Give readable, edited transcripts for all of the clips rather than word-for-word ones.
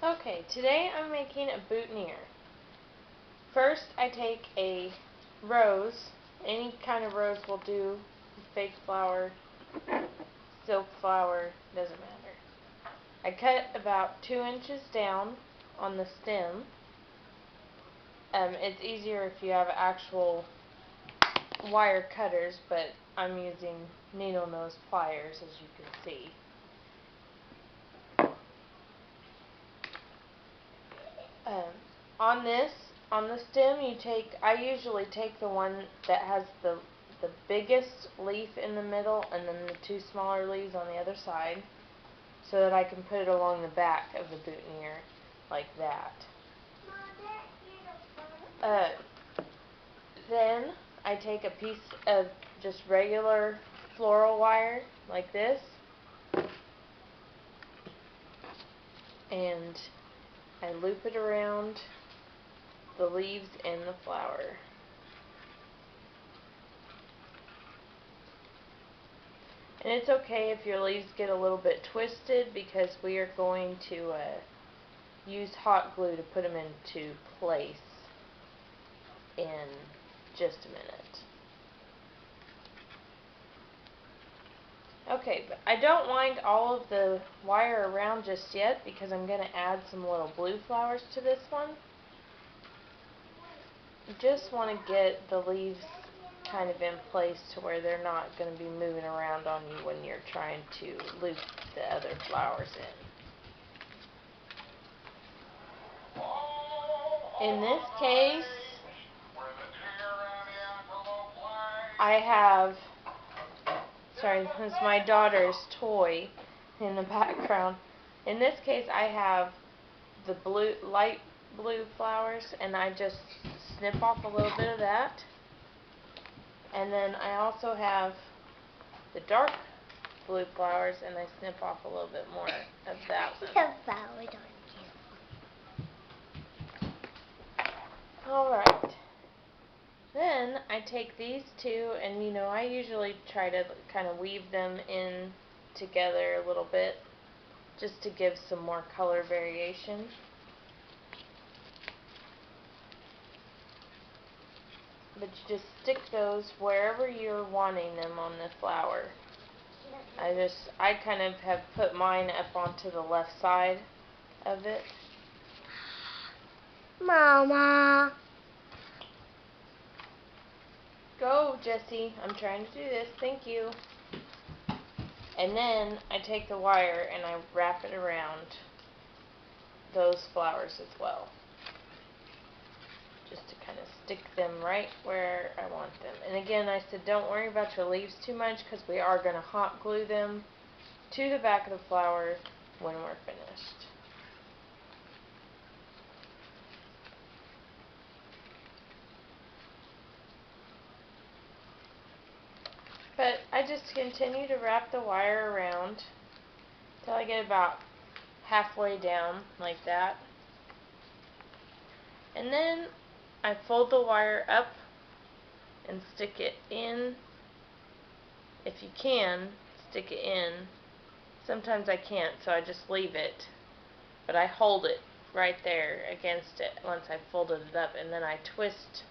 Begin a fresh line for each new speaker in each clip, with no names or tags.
Okay, today I'm making a boutonniere. First, I take a rose, any kind of rose will do, fake flower, silk flower, doesn't matter. I cut about 2 inches down on the stem. It's easier if you have actual wire cutters, but I'm using needle nose pliers, as you can see. On the stem, I usually take the one that has the biggest leaf in the middle and then the 2 smaller leaves on the other side, so that I can put it along the back of the boutonniere like that. Then I take a piece of just regular floral wire like this, and I loop it around the leaves and the flower. And it's okay if your leaves get a little bit twisted, because we are going to use hot glue to put them into place in just a minute. Okay, but I don't wind all of the wire around just yet, because I'm going to add some little blue flowers to this one. You just want to get the leaves kind of in place to where they're not going to be moving around on you when you're trying to loop the other flowers in. In this case, I have, sorry, this is my daughter's toy in the background. In this case, I have the light blue flowers, and I just snip off a little bit of that. And then I also have the dark blue flowers, and I snip off a little bit more of that one. Alright. Then I take these two, and I usually try to kind of weave them in together a little bit, just to give some more color variation. But you just stick those wherever you're wanting them on the flower. I kind of have put mine up onto the left side of it.
Mama.
Go, Jessie. I'm trying to do this. Thank you. And then I take the wire and I wrap it around those flowers as well, just to kind of stick them right where I want them. And again, I said don't worry about your leaves too much, because we are going to hot glue them to the back of the flower when we're finished. But I just continue to wrap the wire around until I get about halfway down like that. And then I fold the wire up and stick it in. If you can, stick it in. Sometimes I can't, so I just leave it. But I hold it right there against it once I've folded it up, and then I twist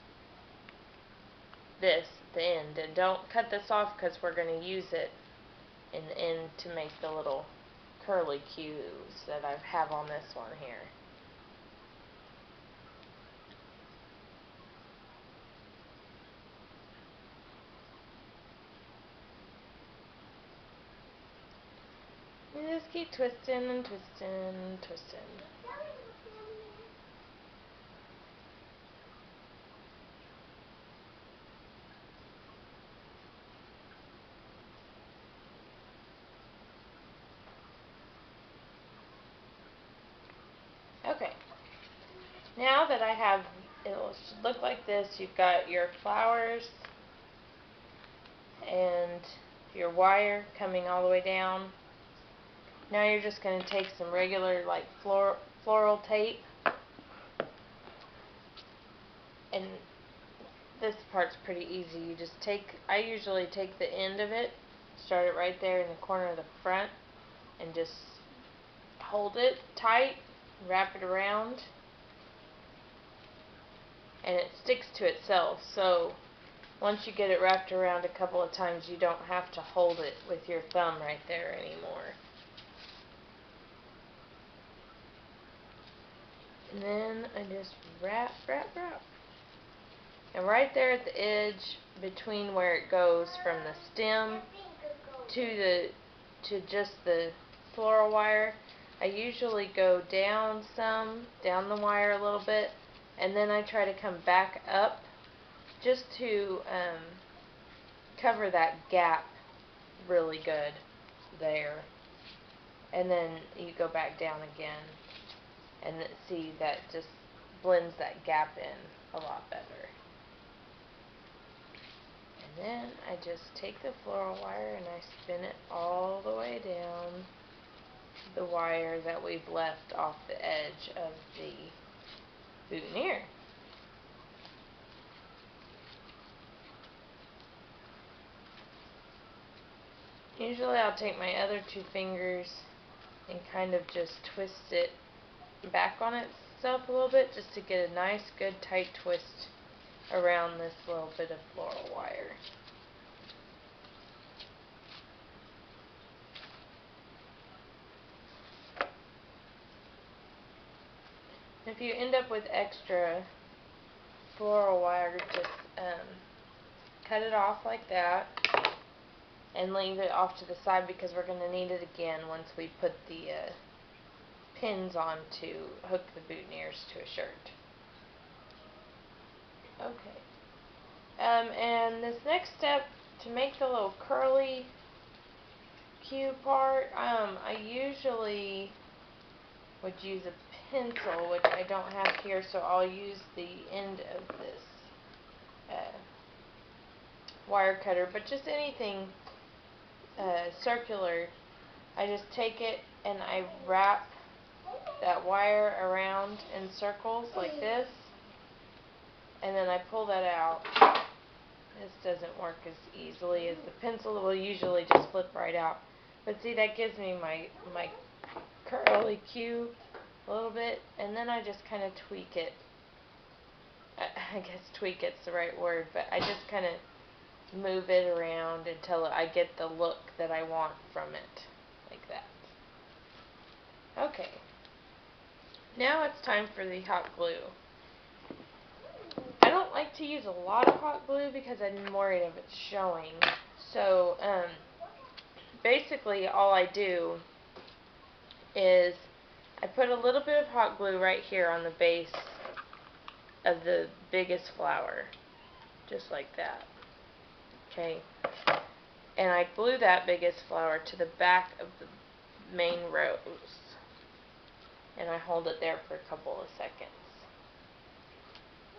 this at the end. And don't cut this off, because we're going to use it in the end to make the little curly cues that I have on this one here. You just keep twisting and twisting and twisting. Okay, now that I have, it should look like this. You've got your flowers and your wire coming all the way down. Now you're just going to take some regular like floral tape, and this part's pretty easy. You just I usually take the end of it, start it right there in the corner of the front, and just hold it tight wrap it around, and it sticks to itself. So once you get it wrapped around a couple of times, you don't have to hold it with your thumb right there anymore. And then I just wrap. And right there at the edge, between where it goes from the stem to just the floral wire, I usually go down the wire a little bit, and then I try to come back up just to cover that gap really good there. And then you go back down again, and see, that just blends that gap in a lot better. And then I just take the floral wire and I spin it all the way down the wire that we've left off the edge of the boutonniere. Usually I'll take my other two fingers and kind of just twist it back on itself a little bit, just to get a nice good tight twist around this little bit of floral wire. If you end up with extra floral wire, just cut it off like that and leave it off to the side, because we're going to need it again once we put the pins on to hook the boutonnieres to a shirt. Okay. And this next step, to make the little curly Q part, I usually would use a pencil, which I don't have here, so I'll use the end of this wire cutter, but just anything circular. I just take it and I wrap that wire around in circles like this, and then I pull that out. This doesn't work as easily as the pencil. Will usually just flip right out, but see, that gives me my curly Q a little bit, and then I just kind of tweak it. I guess tweak it's the right word, but I just kind of move it around until I get the look that I want from it, like that. Okay, now it's time for the hot glue. I don't like to use a lot of hot glue because I'm worried of it showing. So basically all I do is I put a little bit of hot glue right here on the base of the biggest flower, just like that. Okay, and I glue that biggest flower to the back of the main rose, and I hold it there for a couple of seconds.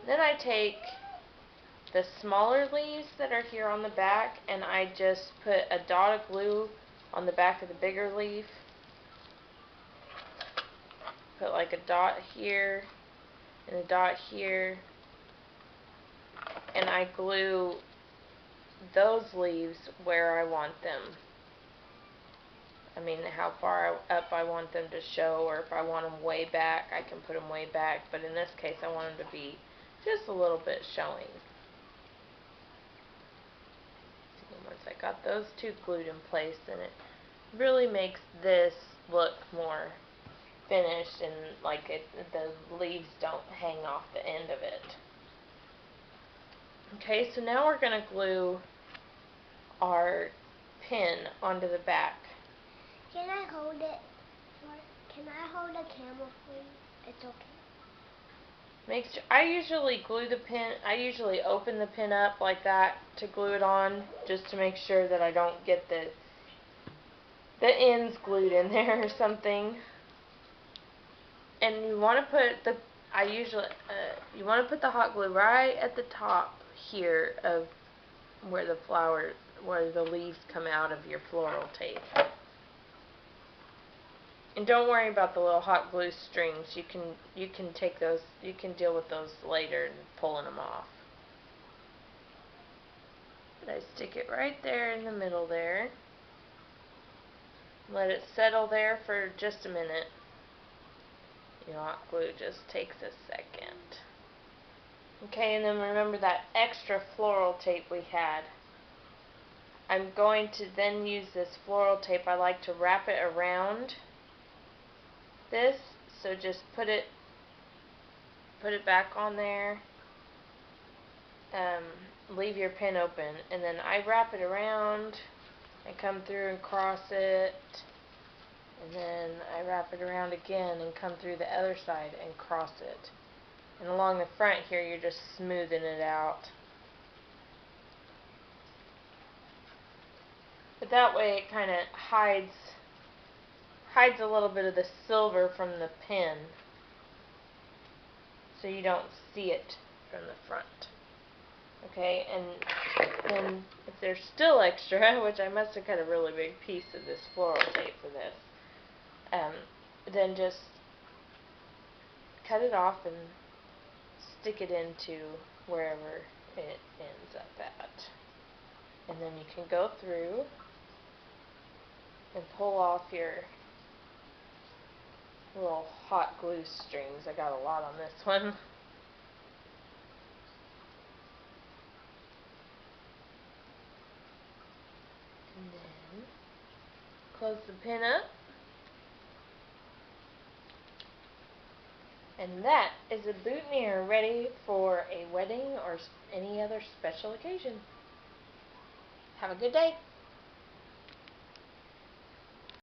Then I take the smaller leaves that are here on the back, and I just put a dot of glue on the back of the bigger leaf. Put like a dot here and a dot here, and I glue those leaves where I want them. I mean, how far up I want them to show, or if I want them way back, I can put them way back, but in this case I want them to be just a little bit showing. And once I got those two glued in place, then it really makes this look more finished, and like the leaves don't hang off the end of it. Okay, so now we're going to glue our pin onto the back.
Can I hold it? Can I hold a camera, please? It's okay.
I usually glue the pin, I usually open the pin up like that to glue it on, just to make sure that I don't get the ends glued in there or something. And you want to put the, you want to put the hot glue right at the top here of where the flower, where the leaves come out of your floral tape. And don't worry about the little hot glue strings. You can take those, you can deal with those later and pulling them off. But I stick it right there in the middle there. Let it settle there for just a minute. You know, hot glue just takes a second. Okay, and then remember that extra floral tape we had. I'm going to then use this floral tape. I like to wrap it around this, so just put it back on there. Leave your pin open, and then I wrap it around and come through and cross it, and then I wrap it around again and come through the other side and cross it. And along the front here, you're just smoothing it out. But that way it kind of hides a little bit of the silver from the pin, so you don't see it from the front. Okay, and then if there's still extra, which I must have cut a really big piece of this floral tape for this, then just cut it off and stick it into wherever it ends up at. And then you can go through and pull off your little hot glue strings. I got a lot on this one. And then close the pin up. And that is a boutonniere ready for a wedding or any other special occasion. Have a good day.